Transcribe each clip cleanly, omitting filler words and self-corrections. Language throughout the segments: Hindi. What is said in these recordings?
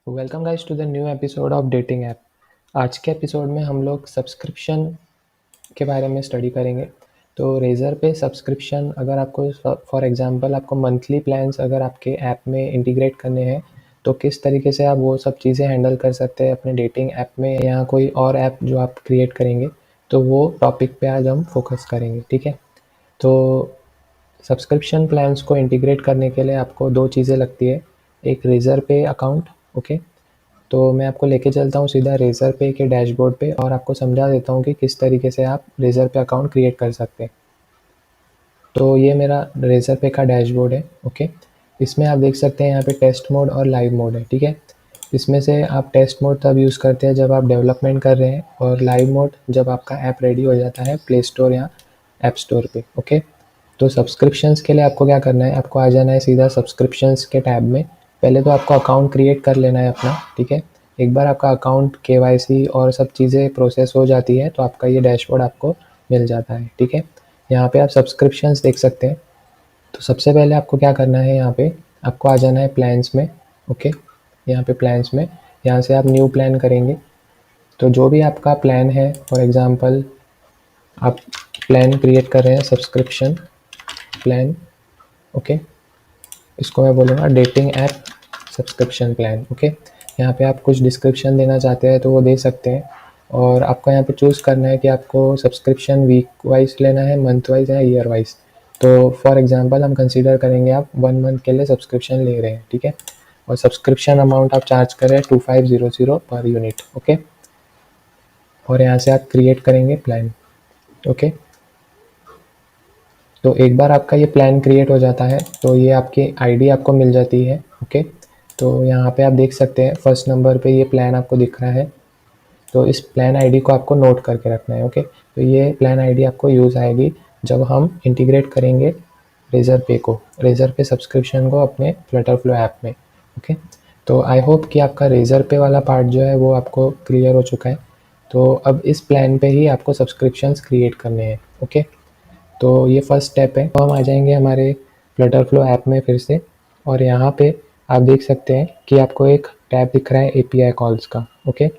Welcome guys to the new episode of dating app. आज के एपिसोड में हम लोग सब्सक्रिप्शन के बारे में स्टडी करेंगे। तो रेज़र पे सब्सक्रिप्शन अगर आपको फॉर एग्जांपल आपको मंथली प्लान्स अगर आपके ऐप में इंटीग्रेट करने हैं तो किस तरीके से आप वो सब चीज़ें हैंडल कर सकते हैं अपने डेटिंग ऐप में या कोई और ऐप जो आप क्रिएट करेंगे, तो वो टॉपिक पे आज हम फोकस करेंगे। ठीक है, तो सब्सक्रिप्शन प्लान्स को इंटीग्रेट करने के लिए आपको दो चीज़ें लगती है, एक रेज़र पे अकाउंट। ओके, तो मैं आपको लेके चलता हूँ सीधा रेज़र पे के डैशबोर्ड पे और आपको समझा देता हूँ कि किस तरीके से आप रेज़र पे अकाउंट क्रिएट कर सकते हैं। तो ये मेरा रेज़र पे का डैशबोर्ड है। ओके, इसमें आप देख सकते हैं यहाँ पे टेस्ट मोड और लाइव मोड है। ठीक है, इसमें से आप टेस्ट मोड तब यूज़ करते हैं जब आप डेवलपमेंट कर रहे हैं और लाइव मोड जब आपका ऐप रेडी हो जाता है प्ले स्टोर या ऐप स्टोर पे। ओके, तो सब्सक्रिप्शंस के लिए आपको क्या करना है, आपको आ जाना है सीधा सब्सक्रिप्शंस के टैब में। पहले तो आपको अकाउंट क्रिएट कर लेना है अपना। ठीक है, एक बार आपका अकाउंट केवाईसी और सब चीज़ें प्रोसेस हो जाती है तो आपका ये डैशबोर्ड आपको मिल जाता है। ठीक है, यहाँ पे आप सब्सक्रिप्शंस देख सकते हैं। तो सबसे पहले आपको क्या करना है, यहाँ पे आपको आ जाना है प्लान्स में। ओके, यहाँ पे प्लान्स में यहाँ से आप न्यू प्लान करेंगे। तो जो भी आपका प्लान है, फॉर एग्ज़ाम्पल आप प्लान क्रिएट कर रहे हैं सब्सक्रिप्शन प्लान। ओके, इसको मैं बोलूँगा dating app subscription plan. Okay, यहाँ पे आप कुछ डिस्क्रिप्शन देना चाहते हैं तो वो दे सकते हैं और आपको यहाँ पे चूज़ करना है कि आपको सब्सक्रिप्शन वीक वाइज लेना है, मंथ वाइज या ईयर वाइज। तो फॉर एग्जांपल हम कंसीडर करेंगे आप 1 मंथ के लिए सब्सक्रिप्शन ले रहे हैं। ठीक है, और सब्सक्रिप्शन अमाउंट आप चार्ज कर रहे हैं 2500 पर यूनिट। ओके, और यहाँ से आप क्रिएट करेंगे प्लान। ओके, तो एक बार आपका ये प्लान क्रिएट हो जाता है तो ये आपकी आईडी आपको मिल जाती है। ओके, तो यहाँ पे आप देख सकते हैं फर्स्ट नंबर पे ये प्लान आपको दिख रहा है। तो इस प्लान आईडी को आपको नोट करके रखना है। ओके, तो ये प्लान आईडी आपको यूज़ आएगी जब हम इंटीग्रेट करेंगे रेज़र पे सब्सक्रिप्शन को अपने फ्लटरफ्लो ऐप में। ओके, तो आई होप कि आपका रेज़र पे वाला पार्ट जो है वो आपको क्लियर हो चुका है। तो अब इस प्लान पे ही आपको सब्सक्रिप्शंस क्रिएट करने हैं। ओके, तो ये फर्स्ट स्टेप है। तो हम आ जाएंगे हमारे फ्लटरफ्लो ऐप में फिर से और यहाँ पे आप देख सकते हैं कि आपको एक टैब दिख रहा है एपीआई कॉल्स का। ओके,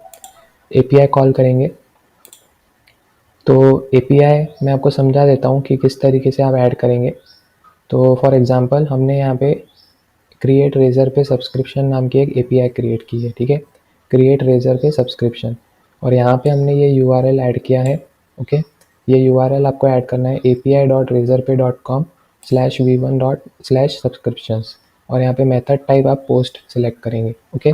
एपीआई कॉल करेंगे। तो एपीआई मैं आपको समझा देता हूँ कि किस तरीके से आप ऐड करेंगे। तो फॉर एग्जांपल हमने यहाँ पे क्रिएट रेज़र पे सब्सक्रिप्शन नाम की एक एपीआई क्रिएट की है। ठीक है, क्रिएट रेज़र पे सब्सक्रिप्शन, और यहाँ पे हमने ये यूआरएल ऐड किया है। ओके, ये यूआरएल आपको ऐड करना है api.razorpay.com/v1/subscriptions और यहाँ पे मेथड टाइप आप पोस्ट सेलेक्ट करेंगे। ओके,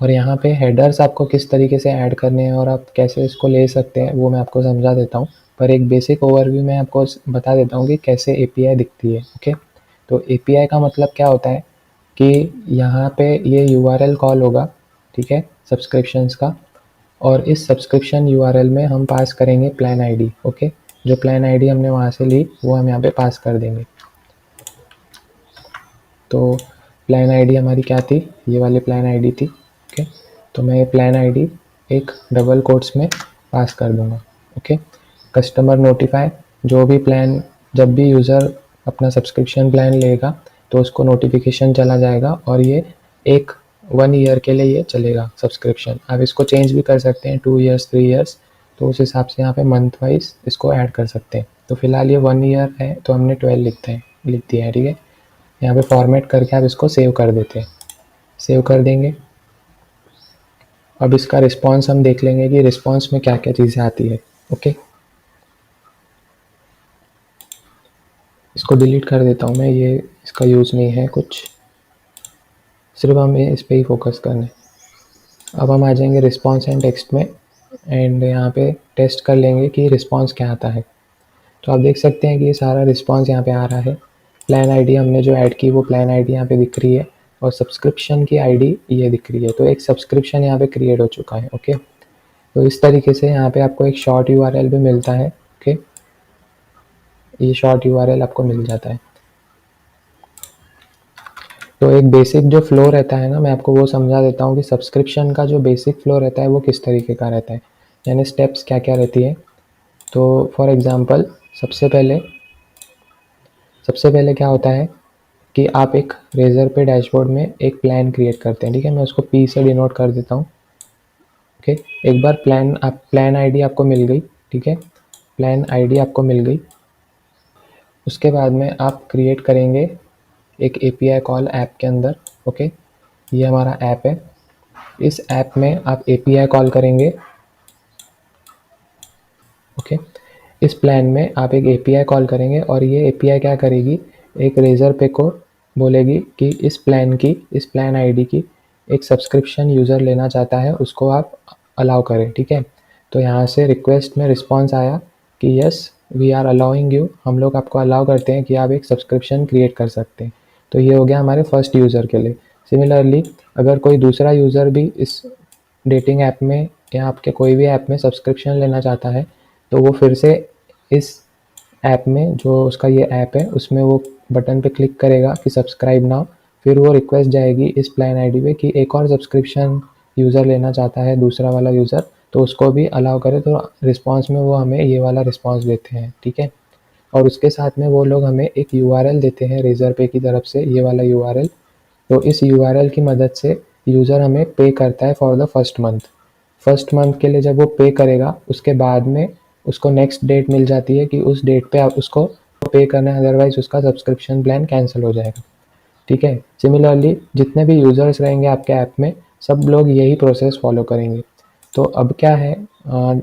और यहाँ पे हेडर्स आपको किस तरीके से ऐड करने हैं और आप कैसे इसको ले सकते हैं वो मैं आपको समझा देता हूँ, पर एक बेसिक ओवरव्यू मैं आपको बता देता हूँ कि कैसे एपीआई दिखती है। ओके, तो एपीआई का मतलब क्या होता है कि यहाँ पे ये यूआरएल कॉल होगा। ठीक है, सब्सक्रिप्शंस का, और इस सब्सक्रिप्शन यूआरएल में हम पास करेंगे प्लान आईडी। ओके, जो प्लान आईडी हमने वहाँ से ली वो हम यहाँ पे पास कर देंगे। तो प्लान आईडी हमारी क्या थी, ये वाली प्लान आईडी थी। ओके, तो मैं ये प्लान आईडी एक डबल कोट्स में पास कर दूँगा। ओके, कस्टमर नोटिफाई, जो भी प्लान जब भी यूज़र अपना सब्सक्रिप्शन प्लान लेगा तो उसको नोटिफिकेशन चला जाएगा और ये 1 ईयर के लिए ये चलेगा सब्सक्रिप्शन। आप इसको चेंज भी कर सकते हैं 2 ईयर्स 3 ईयर्स, तो उस हिसाब से यहाँ पे मंथ वाइज इसको ऐड कर सकते हैं। तो फिलहाल ये 1 ईयर है तो हमने 12 लिख दिया है। ठीक है, यहाँ पे फॉर्मेट करके आप इसको सेव कर देते हैं, सेव कर देंगे। अब इसका रिस्पांस हम देख लेंगे कि रिस्पांस में क्या क्या चीज़ें आती है। ओके, इसको डिलीट कर देता हूँ मैं, ये इसका यूज़ नहीं है कुछ, सिर्फ हमें इस पर ही फोकस करना है। अब हम आ जाएंगे रिस्पांस एंड टेक्स्ट में एंड यहाँ पे टेस्ट कर लेंगे कि रिस्पांस क्या आता है। तो आप देख सकते हैं कि ये सारा रिस्पांस यहाँ पे आ रहा है। प्लान आईडी हमने जो ऐड की वो प्लान आईडी यहाँ पे दिख रही है और सब्सक्रिप्शन की आईडी ये दिख रही है। तो एक सब्सक्रिप्शन यहाँ पे क्रिएट हो चुका है। ओके, तो इस तरीके से यहाँ पे आपको एक शॉर्ट यूआरएल भी मिलता है। ओके, ये शॉर्ट यूआरएल आपको मिल जाता है। तो एक बेसिक जो फ्लो रहता है ना, मैं आपको वो समझा देता हूँ कि सब्सक्रिप्शन का जो बेसिक फ्लो रहता है वो किस तरीके का रहता है, यानी स्टेप्स क्या क्या रहती है। तो फॉर एग्ज़ाम्पल सबसे पहले क्या होता है कि आप एक रेज़र पे डैशबोर्ड में एक प्लान क्रिएट करते हैं, ठीक है। मैं उसको पी से डिनोट कर देता हूँ, ओके। एक बार प्लान आईडी आपको मिल गई, ठीक है, प्लान आईडी आपको मिल गई। उसके बाद में आप क्रिएट करेंगे एक एपीआई कॉल ऐप के अंदर, ओके। ये हमारा ऐप है। इस ऐप में आप एपीआई कॉल करेंगे, ओके। इस प्लान में आप एक एपीआई कॉल करेंगे और ये एपीआई क्या करेगी, एक रेज़र पे को बोलेगी कि इस प्लान आईडी की एक सब्सक्रिप्शन यूज़र लेना चाहता है, उसको आप अलाउ करें, ठीक है। तो यहाँ से रिक्वेस्ट में रिस्पॉन्स आया कि yes we are allowing you, हम लोग आपको अलाउ करते हैं कि आप एक सब्सक्रिप्शन क्रिएट कर सकते हैं। तो ये हो गया हमारे फर्स्ट यूज़र के लिए। सिमिलरली अगर कोई दूसरा यूज़र भी इस डेटिंग ऐप में या आपके कोई भी ऐप में सब्सक्रिप्शन लेना चाहता है, तो वो फिर से इस ऐप में, जो उसका ये ऐप है, उसमें वो बटन पे क्लिक करेगा कि सब्सक्राइब नाउ। फिर वो रिक्वेस्ट जाएगी इस प्लान आईडी पे कि एक और सब्सक्रिप्शन यूज़र लेना चाहता है, दूसरा वाला यूज़र, तो उसको भी अलाउ करे। तो रिस्पॉन्स में वो हमें ये वाला रिस्पॉन्स देते हैं, ठीक है। और उसके साथ में वो लोग हमें एक यूआरएल देते हैं रेज़र पे की तरफ से, ये वाला यूआरएल। तो इस यूआरएल की मदद से यूज़र हमें पे करता है for the first month. First month के लिए जब वो पे करेगा, उसके बाद में उसको नेक्स्ट डेट मिल जाती है कि उस डेट पे आप उसको पे करना है, अदरवाइज़ उसका सब्सक्रिप्शन प्लान कैंसिल हो जाएगा, ठीक है। सिमिलरली जितने भी यूज़र्स रहेंगे आपके ऐप में, सब लोग यही प्रोसेस फॉलो करेंगे। तो अब क्या है,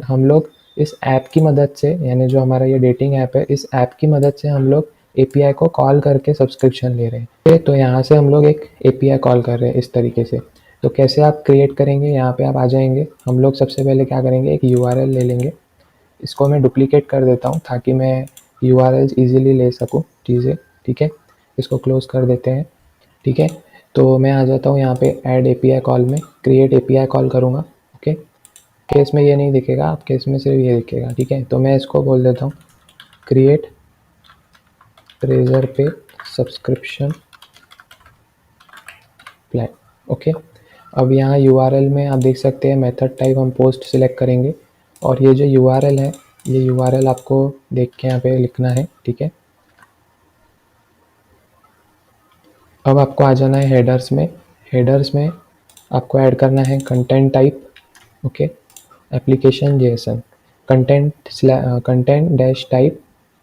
हम लोग इस ऐप की मदद से, यानी जो हमारा ये डेटिंग ऐप है, इस ऐप की मदद से हम लोग एपीआई को कॉल करके सब्सक्रिप्शन ले रहे हैं। तो यहाँ से हम लोग एक एपीआई कॉल कर रहे हैं इस तरीके से। तो कैसे आप क्रिएट करेंगे, यहाँ पे आप आ जाएंगे। हम लोग सबसे पहले क्या करेंगे, एक यूआरएल ले लेंगे। इसको मैं डुप्लीकेट कर देता हूँ ताकि मैं यूआरएल्स इजीली ले सकूँ चीज़ें, ठीक है। इसको क्लोज कर देते हैं, ठीक है। तो मैं आ जाता हूँ यहाँ पे ऐड एपीआई कॉल में, क्रिएट एपीआई कॉल करूँगा, ओके। केस में ये नहीं दिखेगा, आप केस में सिर्फ ये दिखेगा, ठीक है। तो मैं इसको बोल देता हूँ क्रिएट रेज़र पे सब्सक्रिप्शन प्लान, ओके। अब यहाँ यूआरएल में आप देख सकते हैं मेथड टाइप हम पोस्ट सिलेक्ट करेंगे, और ये जो यूआरएल है, ये यूआरएल आपको देख के यहाँ पे लिखना है, ठीक है। अब आपको आ जाना है हेडर्स में। हेडर्स में आपको ऐड करना है content type, okay, application JSON, content dash type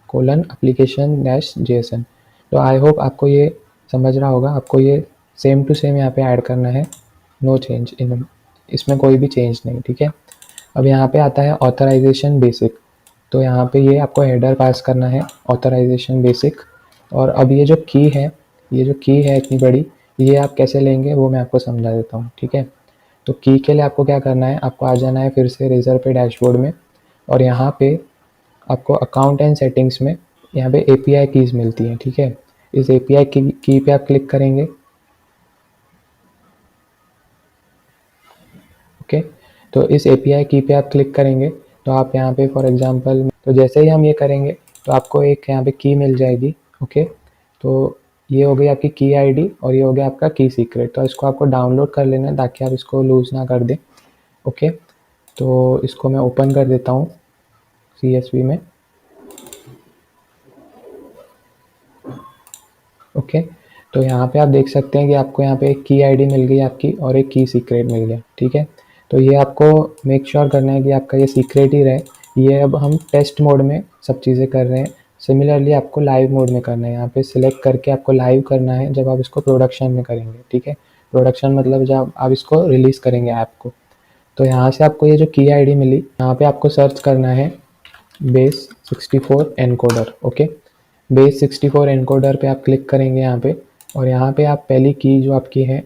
colon application dash JSON. तो आई होप आपको ये समझ रहा होगा। आपको ये सेम टू सेम यहाँ पे ऐड करना है, नो चेंज इन, इसमें कोई भी चेंज नहीं, ठीक है। अब यहाँ पे आता है ऑथराइजेशन बेसिक। तो यहाँ पे ये आपको हेडर पास करना है, ऑथराइजेशन बेसिक। और अब ये जो की है, ये जो की है इतनी बड़ी, ये आप कैसे लेंगे वो मैं आपको समझा देता हूँ, ठीक है। तो की के लिए आपको क्या करना है, आपको आ जाना है फिर से रेज़र पे डैशबोर्ड में, और यहाँ पे आपको अकाउंट एंड सेटिंग्स में यहाँ पे एपीआई कीज़ मिलती हैं, ठीक है। इस एपीआई की पे आप क्लिक करेंगे, ओके। तो इस एपीआई की पे आप क्लिक करेंगे, तो आप यहाँ पे फॉर एग्जांपल, तो जैसे ही हम ये करेंगे तो आपको एक यहाँ पे की मिल जाएगी, ओके। तो ये हो गई आपकी की आईडी और ये हो गया आपका की सीक्रेट। तो इसको आपको डाउनलोड कर लेना है ताकि आप इसको लूज़ ना कर दें, ओके। तो इसको मैं ओपन कर देता हूँ सीएसवी में, ओके। तो यहाँ पे आप देख सकते हैं कि आपको यहाँ पे एक की आईडी मिल गई आपकी और एक की सीक्रेट मिल गया, ठीक है। तो ये आपको मेक श्योर करना है कि आपका ये सीक्रेट ही रहे। ये अब हम टेस्ट मोड में सब चीज़ें कर रहे हैं। सिमिलरली आपको लाइव मोड में करना है, यहाँ पे सिलेक्ट करके आपको लाइव करना है जब आप इसको प्रोडक्शन में करेंगे, ठीक है। प्रोडक्शन मतलब जब आप इसको रिलीज़ करेंगे ऐप को। तो यहाँ से आपको ये जो की आईडी मिली, यहाँ पे आपको सर्च करना है base 64 encoder, okay. Base 64 encoder पे आप क्लिक करेंगे यहाँ पे, और यहाँ पे आप पहली की जो आपकी है,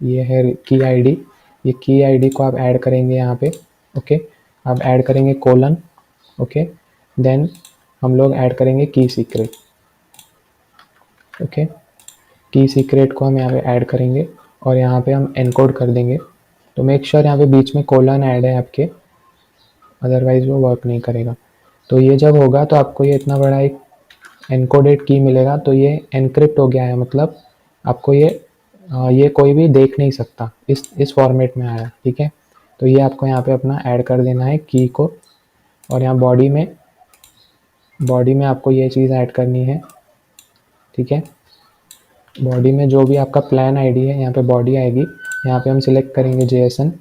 ये है की आईडी। ये की आईडी को आप ऐड करेंगे यहाँ पे, ओके। आप ऐड करेंगे कोलन, ओके। देन हम लोग ऐड करेंगे की सीक्रेट, ओके। की सीक्रेट को हम यहाँ पे ऐड करेंगे और यहाँ पे हम एनकोड कर देंगे। तो मेक श्योर यहाँ पे बीच में कोलन ऐड है आपके, अदरवाइज वो वर्क नहीं करेगा। तो ये जब होगा तो आपको ये इतना बड़ा एक एनकोडेड की मिलेगा। तो ये एनक्रिप्ट हो गया है, मतलब आपको ये कोई भी देख नहीं सकता, इस फॉर्मेट में आया, ठीक है। तो ये आपको यहाँ पे अपना ऐड कर देना है की को, और यहाँ बॉडी में आपको ये चीज़ ऐड करनी है, ठीक है। बॉडी में जो भी आपका प्लान आईडी है यहाँ पे बॉडी आएगी, यहाँ पे हम सिलेक्ट करेंगे JSON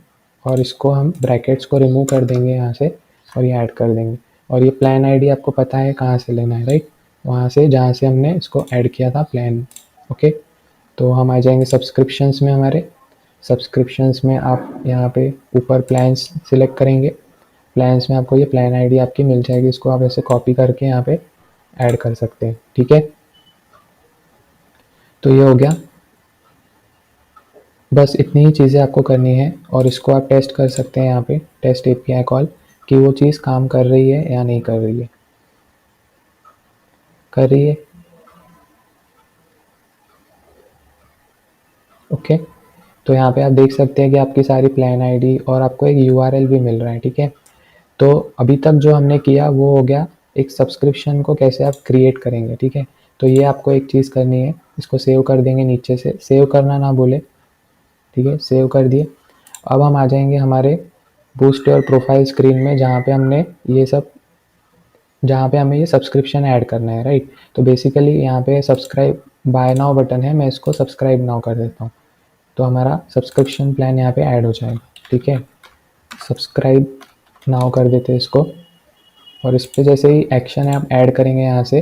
और इसको हम ब्रैकेट्स को रिमूव कर देंगे यहाँ से और ये ऐड कर देंगे। और ये प्लान आईडी आपको पता है कहाँ से लेना है, राइट? वहाँ से जहाँ से हमने इसको ऐड किया था प्लान। ओके, तो हम आ जाएंगे सब्सक्रिप्शंस में। हमारे सब्सक्रिप्शंस में आप यहाँ पे ऊपर प्लान्स सिलेक्ट करेंगे। प्लान्स में आपको ये प्लान आईडी आपकी मिल जाएगी, इसको आप ऐसे कॉपी करके यहाँ पे ऐड कर सकते हैं। ठीक है, तो ये हो गया। बस इतनी ही चीज़ें आपको करनी है और इसको आप टेस्ट कर सकते हैं यहाँ पे टेस्ट API कॉल कि वो चीज़ काम कर रही है या नहीं कर रही है। कर रही है, ओके। तो यहाँ पे आप देख सकते हैं कि आपकी सारी प्लान आईडी और आपको एक URL भी मिल रहा है। ठीक है, तो अभी तक जो हमने किया वो हो गया एक सब्सक्रिप्शन को कैसे आप क्रिएट करेंगे। ठीक है, तो ये आपको एक चीज़ करनी है, इसको सेव कर देंगे नीचे से, सेव करना ना भूले। ठीक है, सेव कर दिए। अब हम आ जाएंगे हमारे बूस्ट योर प्रोफाइल स्क्रीन में, जहाँ पे हमें ये सब्सक्रिप्शन ऐड करना है, राइट? तो बेसिकली यहाँ पे सब्सक्राइब बाय नाउ बटन है, मैं इसको सब्सक्राइब नाउ कर देता हूँ, तो हमारा सब्सक्रिप्शन प्लान यहाँ पे ऐड हो जाएगा। ठीक है, सब्सक्राइब नाउ कर देते हैं इसको, और इस पर जैसे ही एक्शन आप ऐड करेंगे यहाँ से,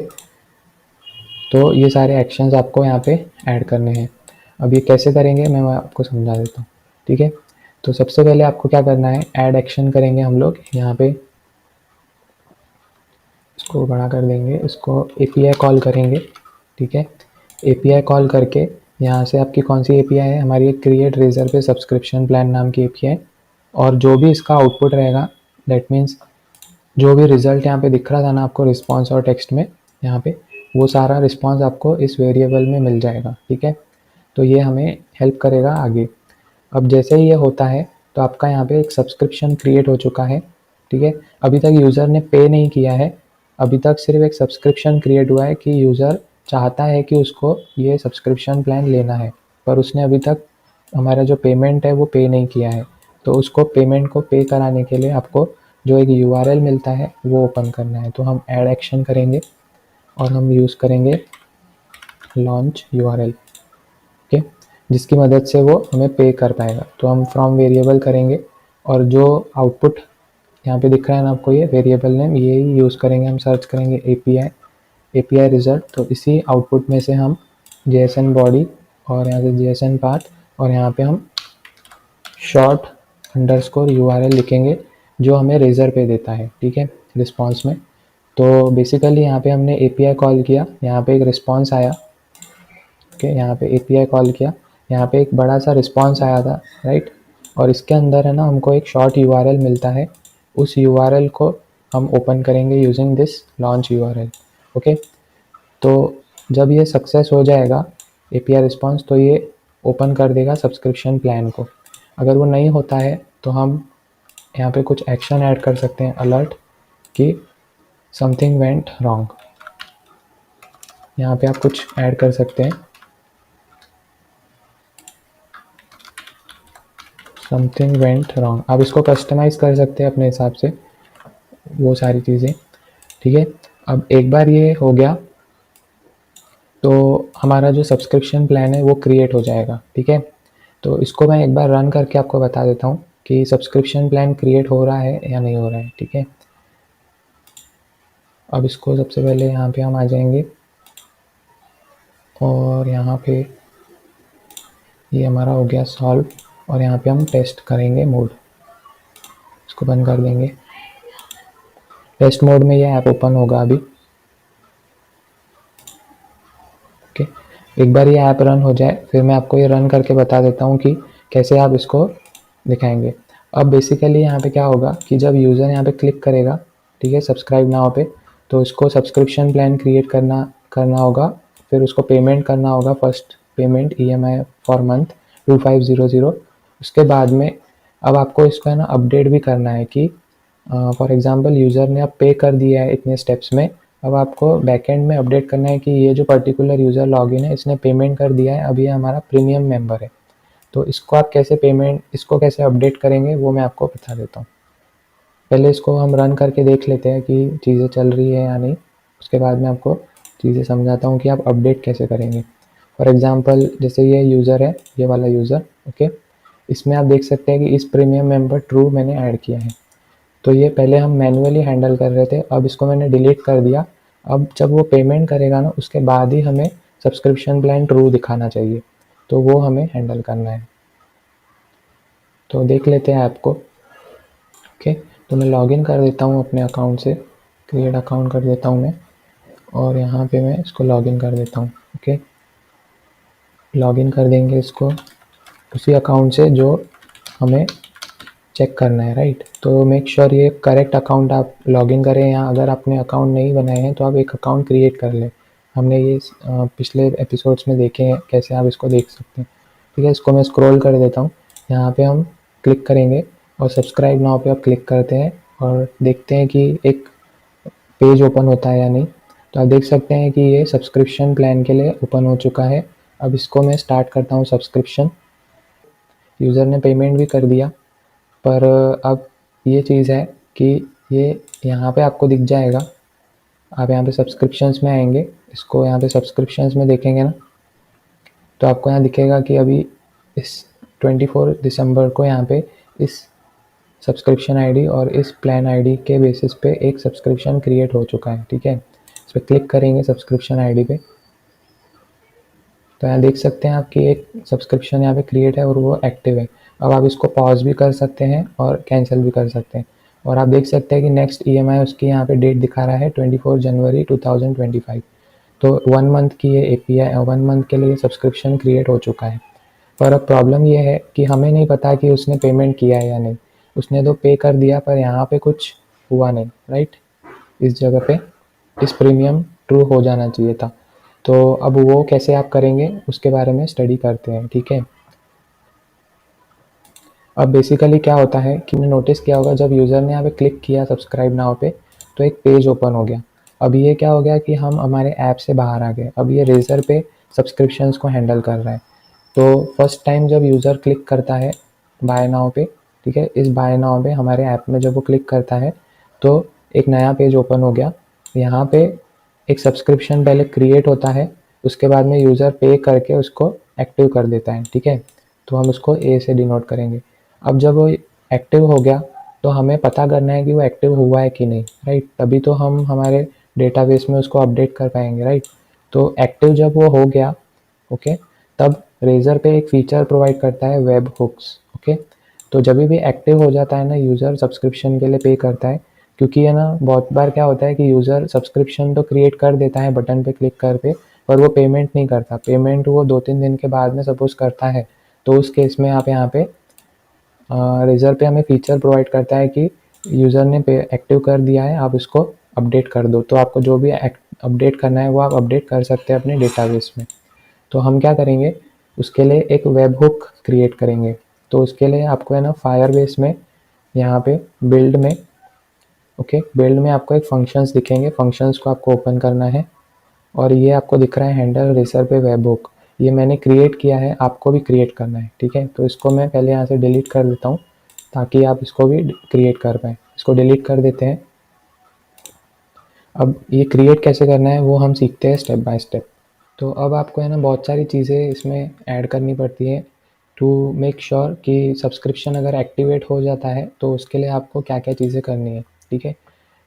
तो ये सारे एक्शंस आपको यहाँ पे ऐड करने हैं। अब ये कैसे करेंगे मैं आपको समझा देता हूँ। ठीक है, तो सबसे पहले आपको क्या करना है, ऐड एक्शन करेंगे हम लोग यहाँ पे, इसको बड़ा कर देंगे, इसको API कॉल करेंगे। ठीक है, API कॉल करके यहाँ से आपकी कौन सी API है, हमारी क्रिएट रेजर पे सब्सक्रिप्शन प्लान नाम की API, और जो भी इसका आउटपुट रहेगा, दैट मीन्स जो भी रिजल्ट यहाँ पे दिख रहा था ना आपको रिस्पॉन्स और टेक्स्ट में, यहाँ पे वो सारा रिस्पॉन्स आपको इस वेरिएबल में मिल जाएगा। ठीक है, तो ये हमें हेल्प करेगा आगे। अब जैसे ही ये होता है तो आपका यहाँ पे एक सब्सक्रिप्शन क्रिएट हो चुका है। ठीक है, अभी तक यूज़र ने पे नहीं किया है, अभी तक सिर्फ एक सब्सक्रिप्शन क्रिएट हुआ है कि यूज़र चाहता है कि उसको ये सब्सक्रिप्शन प्लान लेना है, पर उसने अभी तक हमारा जो पेमेंट है वो पे नहीं किया है। तो उसको पेमेंट को पे कराने के लिए आपको जो एक URL मिलता है वो ओपन करना है। तो हम ऐड एक्शन करेंगे और हम यूज़ करेंगे लॉन्च URL, ओके, जिसकी मदद से वो हमें पे कर पाएगा। तो हम फ्रॉम वेरिएबल करेंगे और जो आउटपुट यहाँ पे दिख रहा है ना आपको, ये वेरिएबल नेम, ये ही यूज़ करेंगे। हम सर्च करेंगे API रिजल्ट, तो इसी आउटपुट में से हम JSON बॉडी और यहाँ से JSON पाथ और यहाँ पे हम शॉर्ट अंडरस्कोर URL लिखेंगे जो हमें रेजर पे देता है। ठीक है, रिस्पॉन्स में। तो बेसिकली यहाँ पे हमने API कॉल किया, यहाँ पे एक रिस्पॉन्स आया। ओके, यहाँ पे API कॉल किया, यहाँ पे एक बड़ा सा रिस्पॉन्स आया था, राइट? और इसके अंदर है ना हमको एक शॉर्ट URL मिलता है, उस URL को हम ओपन करेंगे using this launch URL। Okay, तो जब ये सक्सेस हो जाएगा API रिस्पॉन्स, तो ये ओपन कर देगा सब्सक्रिप्शन प्लान को। अगर वो नहीं होता है तो हम यहाँ पे कुछ एक्शन ऐड कर सकते हैं, अलर्ट कि समथिंग वेंट रॉन्ग, यहाँ पे आप कुछ ऐड कर सकते हैं, समथिंग वेंट रॉन्ग। आप इसको कस्टमाइज कर सकते हैं अपने हिसाब से, वो सारी चीज़ें। ठीक है, अब एक बार ये हो गया तो हमारा जो सब्सक्रिप्शन प्लान है वो क्रिएट हो जाएगा। ठीक है, तो इसको मैं एक बार रन करके आपको बता देता हूँ कि सब्सक्रिप्शन प्लान क्रिएट हो रहा है या नहीं हो रहा है। ठीक है, अब इसको सबसे पहले यहाँ पे हम आ जाएंगे और यहाँ पे ये हमारा हो गया सॉल्व, और यहाँ पे हम टेस्ट करेंगे मोड, इसको बंद कर देंगे। टेस्ट मोड में ये ऐप ओपन होगा अभी। ओके, एक बार ये ऐप रन हो जाए फिर मैं आपको ये रन करके बता देता हूँ कि कैसे आप इसको दिखाएंगे। अब बेसिकली यहाँ पे क्या होगा कि जब यूज़र यहाँ पे क्लिक करेगा, ठीक है, सब्सक्राइब नाउ पे, तो इसको सब्सक्रिप्शन प्लान क्रिएट करना होगा, फिर उसको पेमेंट करना होगा, first payment EMI for month 2500। उसके बाद में अब आपको इसको है ना अपडेट भी करना है कि फॉर एग्जांपल यूज़र ने अब पे कर दिया है इतने स्टेप्स में, अब आपको बैकएंड में अपडेट करना है कि ये जो पर्टिकुलर यूज़र लॉगिन है इसने पेमेंट कर दिया है, अब ये हमारा प्रीमियम मेंबर है। तो इसको आप इसको कैसे अपडेट करेंगे वो मैं आपको बता देता हूँ। पहले इसको हम रन करके देख लेते हैं कि चीज़ें चल रही है या नहीं, उसके बाद मैं आपको चीज़ें समझाता हूँ कि आप अपडेट कैसे करेंगे। फॉर एग्जांपल जैसे ये यूज़र है, ये वाला यूज़र, ओके, इसमें आप देख सकते हैं कि इस प्रीमियम मेंबर ट्रू मैंने ऐड किया है। तो ये पहले हम मैन्युअली हैंडल कर रहे थे, अब इसको मैंने डिलीट कर दिया। अब जब वो पेमेंट करेगा ना, उसके बाद ही हमें सब्सक्रिप्शन प्लान ट्रू दिखाना चाहिए, तो वो हमें हैंडल करना है। तो देख लेते हैं ऐप को। ओके, तो मैं लॉगिन कर देता हूँ अपने अकाउंट से, क्रिएट अकाउंट कर देता हूँ मैं, और यहाँ पे मैं इसको लॉगिन कर देता हूँ। ओके, लॉगिन कर देंगे इसको उसी अकाउंट से जो हमें चेक करना है, राइट। तो मेक श्योर ये करेक्ट अकाउंट आप लॉगिन करें, या अगर आपने अकाउंट नहीं बनाए हैं तो आप एक अकाउंट क्रिएट कर लें। हमने ये पिछले एपिसोड्स में देखे हैं कैसे आप इसको देख सकते हैं। ठीक है, इसको मैं स्क्रॉल कर देता हूँ। यहाँ पे हम क्लिक करेंगे और सब्सक्राइब नाउ पे आप क्लिक करते हैं और देखते हैं कि एक पेज ओपन होता है या नहीं। तो आप देख सकते हैं कि ये सब्सक्रिप्शन प्लान के लिए ओपन हो चुका है। अब इसको मैं स्टार्ट करता हूँ सब्सक्रिप्शन। यूज़र ने पेमेंट भी कर दिया, पर अब ये चीज़ है कि ये यहाँ पे आपको दिख जाएगा। आप यहाँ पे सब्सक्रिप्शंस में आएंगे, इसको यहाँ पे सब्सक्रिप्शंस में देखेंगे ना, तो आपको यहाँ दिखेगा कि अभी इस 24 दिसंबर को यहाँ पे इस सब्सक्रिप्शन आईडी और इस प्लान आईडी के बेसिस पे एक सब्सक्रिप्शन क्रिएट हो चुका है। ठीक है, इस पर क्लिक करेंगे सब्सक्रिप्शन आईडी पे, तो यहाँ देख सकते हैं आपकी एक सब्सक्रिप्शन यहाँ पे क्रिएट है और वो एक्टिव है। अब आप इसको पॉज भी कर सकते हैं और कैंसिल भी कर सकते हैं। और आप देख सकते हैं कि नेक्स्ट ईएमआई उसकी यहाँ पे डेट दिखा रहा है 24 जनवरी 2025। तो 1 मंथ की ये एपीआई 1 मंथ के लिए सब्सक्रिप्शन क्रिएट हो चुका है। पर अब प्रॉब्लम ये है कि हमें नहीं पता कि उसने पेमेंट किया है या नहीं। उसने तो पे कर दिया, पर यहाँ पे कुछ हुआ नहीं, राइट। इस जगह पे इस प्रीमियम ट्रू हो जाना चाहिए था। तो अब वो कैसे आप करेंगे उसके बारे में स्टडी करते हैं। ठीक है, अब बेसिकली क्या होता है कि मैंने नोटिस किया होगा जब यूज़र ने यहाँ पे क्लिक किया सब्सक्राइब नाउ पे, तो एक पेज ओपन हो गया। अब ये क्या हो गया कि हम हमारे ऐप से बाहर आ गए। अब ये रेजर पे सब्सक्रिप्शंस को हैंडल कर रहा है। तो फर्स्ट टाइम जब यूज़र क्लिक करता है बाय नाउ पे, ठीक है, इस बाय नाउ पे हमारे ऐप में जब वो क्लिक करता है तो एक नया पेज ओपन हो गया। यहाँ पे एक सब्सक्रिप्शन पहले क्रिएट होता है, उसके बाद में यूज़र पे करके उसको एक्टिव कर देता है। ठीक है, तो हम उसको ए से डिनोट करेंगे। अब जब वो एक्टिव हो गया तो हमें पता करना है कि वो एक्टिव हुआ है कि नहीं, राइट। तभी तो हम हमारे डेटाबेस में उसको अपडेट कर पाएंगे, राइट। तो एक्टिव जब वो हो गया, ओके, तब रेजर पे एक फीचर प्रोवाइड करता है वेब हुक्स। ओके, तो जब भी एक्टिव हो जाता है ना यूज़र सब्सक्रिप्शन के लिए पे करता है, क्योंकि है ना बहुत बार क्या होता है कि यूज़र सब्सक्रिप्शन तो क्रिएट कर देता है बटन पे क्लिक कर पे, पर वो पेमेंट नहीं करता। पेमेंट वो 2-3 दिन के बाद में सपोज करता है। तो उस केस में आप यहाँ पे रेजर पे हमें फीचर प्रोवाइड करता है कि यूज़र ने पे एक्टिव कर दिया है, आप इसको अपडेट कर दो। तो आपको जो भी अपडेट करना है वो आप अपडेट कर सकते हैं अपने डेटाबेस में। तो हम क्या करेंगे, उसके लिए एक वेब हुक क्रिएट करेंगे। तो उसके लिए आपको है ना फायरबेस में यहाँ पे बिल्ड में, ओके, बिल्ड में आपको एक फंक्शंस दिखेंगे, फंक्शंस को आपको ओपन करना है और ये आपको दिख रहा है हैंडल रेजर पे वेब हुक। ये मैंने क्रिएट किया है, आपको भी क्रिएट करना है। ठीक है, तो इसको मैं पहले यहाँ से डिलीट कर देता हूँ ताकि आप इसको भी क्रिएट कर पाएँ। इसको डिलीट कर देते हैं। अब ये क्रिएट कैसे करना है वो हम सीखते हैं स्टेप बाय स्टेप। तो अब आपको है ना बहुत सारी चीज़ें इसमें ऐड करनी पड़ती है टू मेक श्योर कि सब्सक्रिप्शन अगर एक्टिवेट हो जाता है तो उसके लिए आपको क्या क्या चीज़ें करनी है। ठीक है,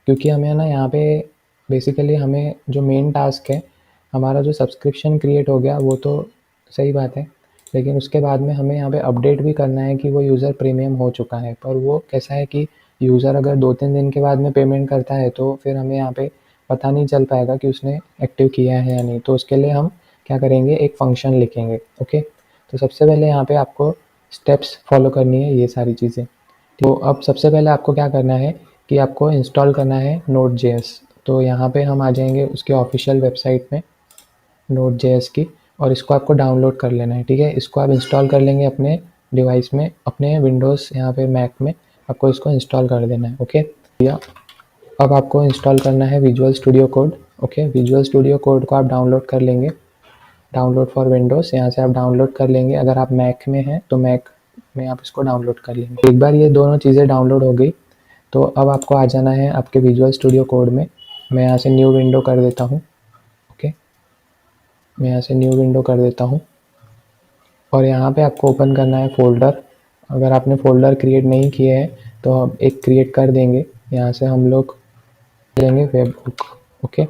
क्योंकि हमें ना यहाँ पे बेसिकली हमें जो मेन टास्क है, हमारा जो सब्सक्रिप्शन क्रिएट हो गया वो तो सही बात है, लेकिन उसके बाद में हमें यहाँ पे अपडेट भी करना है कि वो यूज़र प्रीमियम हो चुका है। पर वो कैसा है कि यूज़र अगर 2-3 दिन के बाद में पेमेंट करता है तो फिर हमें यहाँ पे पता नहीं चल पाएगा कि उसने एक्टिव किया है या नहीं। तो उसके लिए हम क्या करेंगे, एक फ़ंक्शन लिखेंगे। ओके, तो सबसे पहले यहाँ पे आपको स्टेप्स फॉलो करनी है ये सारी चीज़ें। तो अब सबसे पहले आपको क्या करना है कि आपको इंस्टॉल करना है Node.js। तो यहाँ पे हम आ जाएंगे उसके ऑफिशियल वेबसाइट में Node.js की, और इसको आपको डाउनलोड कर लेना है। ठीक है, इसको आप इंस्टॉल कर लेंगे अपने डिवाइस में, अपने विंडोज़ यहाँ पे मैक में आपको इसको इंस्टॉल कर देना है। ओके, या अब आपको इंस्टॉल करना है visual studio code. Okay, visual studio code को आप डाउनलोड कर लेंगे, डाउनलोड फॉर विंडोज़ यहाँ से आप डाउनलोड कर लेंगे। अगर आप मैक में हैं तो मैक में आप इसको डाउनलोड कर लेंगे। एक बार ये दोनों चीज़ें डाउनलोड हो गई तो अब आपको आ जाना है आपके विजुअल स्टूडियो कोड में। मैं यहाँ से न्यू विंडो कर देता हूँ। ओके, मैं यहाँ से न्यू विंडो कर देता हूँ और यहाँ पे आपको ओपन करना है फ़ोल्डर। अगर आपने फ़ोल्डर क्रिएट नहीं किए हैं तो हम एक क्रिएट कर देंगे। यहाँ से हम लोग लेंगे web hook. Okay,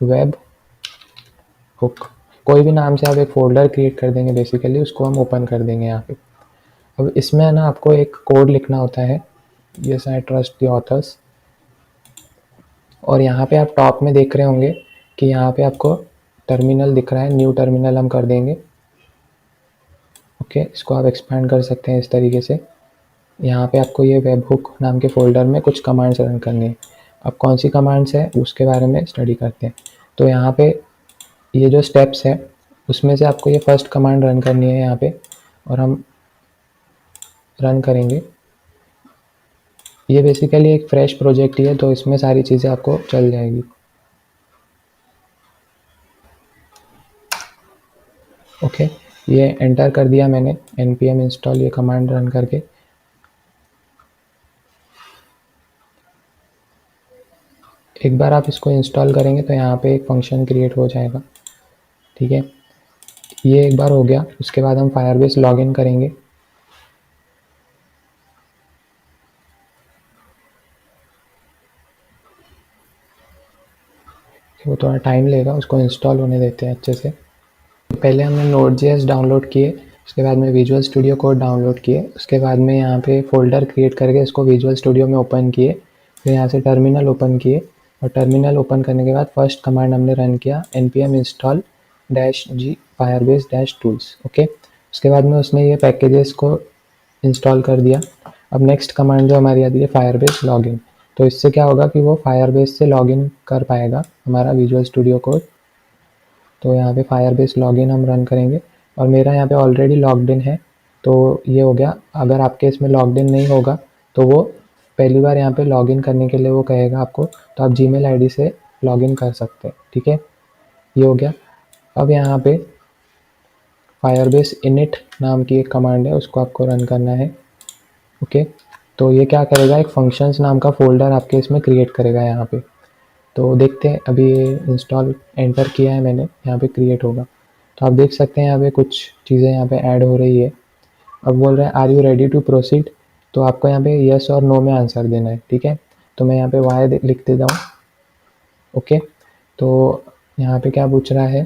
web hook कोई भी नाम से आप एक फ़ोल्डर क्रिएट कर देंगे, बेसिकली उसको हम ओपन कर देंगे यहाँ पे। अब इसमें है ना आपको एक कोड लिखना होता है, yes I trust the author's. और यहाँ पे आप टॉप में देख रहे होंगे कि यहाँ पे आपको टर्मिनल दिख रहा है, न्यू टर्मिनल हम कर देंगे। ओके, इसको आप एक्सपैंड कर सकते हैं इस तरीके से। यहाँ पे आपको ये वेब हुक नाम के फ़ोल्डर में कुछ कमांड्स रन करनी है। अब कौन सी कमांड्स है उसके बारे में स्टडी करते हैं। तो यहाँ पे ये जो स्टेप्स है उसमें से आपको ये फर्स्ट कमांड रन करनी है यहाँ पे, और हम रन करेंगे। ये बेसिकली एक फ्रेश प्रोजेक्ट ही है तो इसमें सारी चीज़ें आपको चल जाएगी। ओके, ये एंटर कर दिया मैंने npm इंस्टॉल ये कमांड रन करके। एक बार आप इसको इंस्टॉल करेंगे तो यहाँ पे एक फंक्शन क्रिएट हो जाएगा। ठीक है, ये एक बार हो गया। उसके बाद हम फायरबेस लॉगिन करेंगे। वो थोड़ा टाइम लेगा, उसको इंस्टॉल होने देते हैं अच्छे से। पहले हमने Node.js डाउनलोड किए, उसके बाद में विजुअल स्टूडियो कोड डाउनलोड किए, उसके बाद में यहाँ पे फ़ोल्डर क्रिएट करके इसको विजुअल स्टूडियो में ओपन किए, फिर यहाँ से टर्मिनल ओपन किए, और टर्मिनल ओपन करने के बाद फर्स्ट कमांड हमने रन किया npm install -g firebase -tools। Okay, उसके बाद में उसने ये पैकेजेस को इंस्टॉल कर दिया। अब नेक्स्ट कमांड जो हमारी आती है फायरबेस लॉगिन। तो इससे क्या होगा कि वो फायरबेस से लॉगिन कर पाएगा हमारा विजुअल स्टूडियो कोड। तो यहाँ पे फायरबेस लॉगिन हम रन करेंगे, और मेरा यहाँ पे ऑलरेडी लॉग्ड इन है तो ये हो गया। अगर आपके इसमें लॉग्ड इन नहीं होगा तो वो पहली बार यहाँ पे लॉगिन करने के लिए वो कहेगा आपको, तो आप जीमेल आईडी से लॉगिन कर सकते हैं। ठीक है, ये हो गया। अब यहाँ पे फायरबेस इनिट नाम की एक कमांड है, उसको आपको रन करना है। ओके, तो ये क्या करेगा, एक फंक्शंस नाम का फ़ोल्डर आपके इसमें क्रिएट करेगा यहाँ पे। तो देखते हैं, अभी ये इंस्टॉल एंटर किया है मैंने, यहाँ पे क्रिएट होगा। तो आप देख सकते हैं यहाँ पे कुछ चीज़ें यहाँ पे ऐड हो रही है। अब बोल रहा है are you ready to proceed, तो आपको यहाँ पे यस और नो में आंसर देना है। ठीक है, तो मैं यहाँ पे वाई लिख देता हूँ। ओके, तो यहाँ पे क्या पूछ रहा है,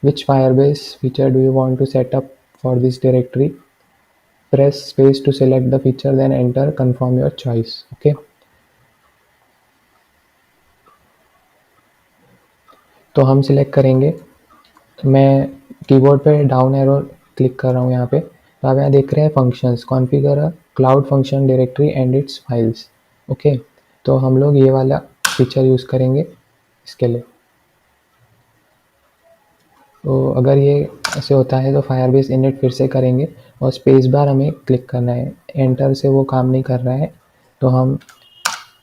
which Firebase feature do you want to set up for this directory, press space to select the feature then enter confirm your choice. Okay, तो हम सिलेक्ट करेंगे। तो मैं कीबोर्ड पे डाउन एरो क्लिक कर रहा हूँ यहाँ पे। तो आप यहाँ देख रहे हैं functions, configure a cloud function directory and it's files. Okay, तो हम लोग ये वाला फीचर यूज़ करेंगे इसके लिए। तो अगर ये ऐसे होता है तो फायरबेस इनिट फिर से करेंगे और स्पेस बार हमें क्लिक करना है। एंटर से वो काम नहीं कर रहा है तो हम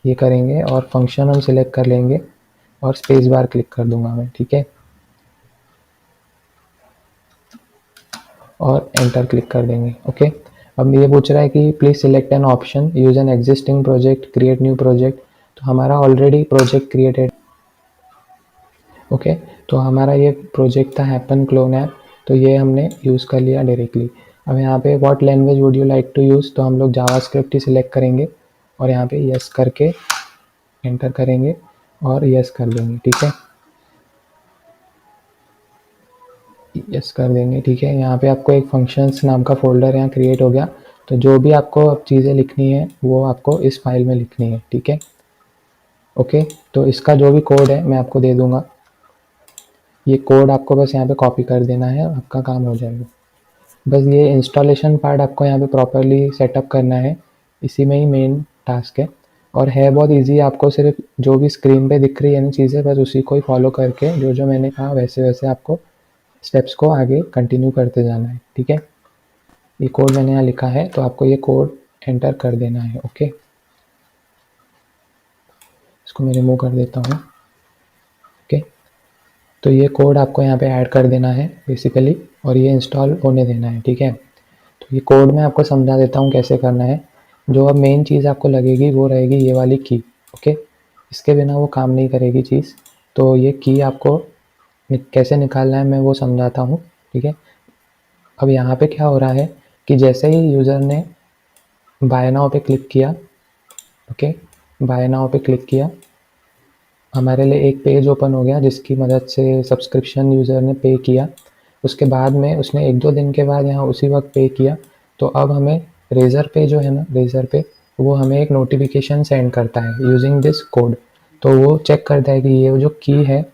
ये करेंगे और फंक्शन हम सिलेक्ट कर लेंगे और स्पेस बार क्लिक कर दूंगा मैं। ठीक है, और एंटर क्लिक कर देंगे। ओके, अब ये पूछ रहा है कि please select an option, use an existing project, create new project. तो हमारा ऑलरेडी प्रोजेक्ट क्रिएटेड। ओके, तो हमारा ये प्रोजेक्ट था हैपन क्लोन ऐप, तो ये हमने यूज़ कर लिया डायरेक्टली। अब यहाँ पे what language would you like to use, तो हम लोग जावास्क्रिप्ट ही सिलेक्ट करेंगे और यहाँ पे यस करके एंटर करेंगे और यस कर देंगे। ठीक है, यस कर देंगे। ठीक है, यहाँ पे आपको एक फंक्शंस नाम का फ़ोल्डर यहाँ क्रिएट हो गया। तो जो भी आपको अब चीज़ें लिखनी है वो आपको इस फाइल में लिखनी है। ठीक है, ओके, तो इसका जो भी कोड है मैं आपको दे दूँगा। ये कोड आपको बस यहाँ पे कॉपी कर देना है, आपका काम हो जाएगा। बस ये इंस्टॉलेशन पार्ट आपको यहाँ पे प्रॉपर्ली सेटअप करना है, इसी में ही मेन टास्क है। और है बहुत इजी, आपको सिर्फ जो भी स्क्रीन पे दिख रही है ना चीज़ें, बस उसी को ही फॉलो करके जो जो मैंने कहा वैसे वैसे आपको स्टेप्स को आगे कंटिन्यू करते जाना है। ठीक है, ये कोड मैंने यहाँ लिखा है तो आपको ये कोड एंटर कर देना है। ओके, इसको मैं रिमूव कर देता हूँ। ओके, तो ये कोड आपको यहाँ पे ऐड कर देना है बेसिकली, और ये इंस्टॉल होने देना है। ठीक है, तो ये कोड मैं आपको समझा देता हूँ कैसे करना है। जो अब मेन चीज़ आपको लगेगी वो रहेगी ये वाली की। ओके, इसके बिना वो काम नहीं करेगी चीज़। तो ये की आपको कैसे निकालना है मैं वो समझाता हूँ, ठीक है। अब यहाँ पे क्या हो रहा है कि जैसे ही यूज़र ने बाय नाउ पे क्लिक किया, ओके, बाय नाउ पे क्लिक किया, हमारे लिए एक पेज ओपन हो गया जिसकी मदद से सब्सक्रिप्शन यूज़र ने पे किया। उसके बाद में उसने 1-2 दिन के बाद यहाँ उसी वक्त पे किया, तो अब हमें रेज़र पे जो है ना, रेज़र पे वो हमें एक नोटिफिकेशन सेंड करता है यूजिंग दिस कोड। तो वो चेक करता है कि ये जो की है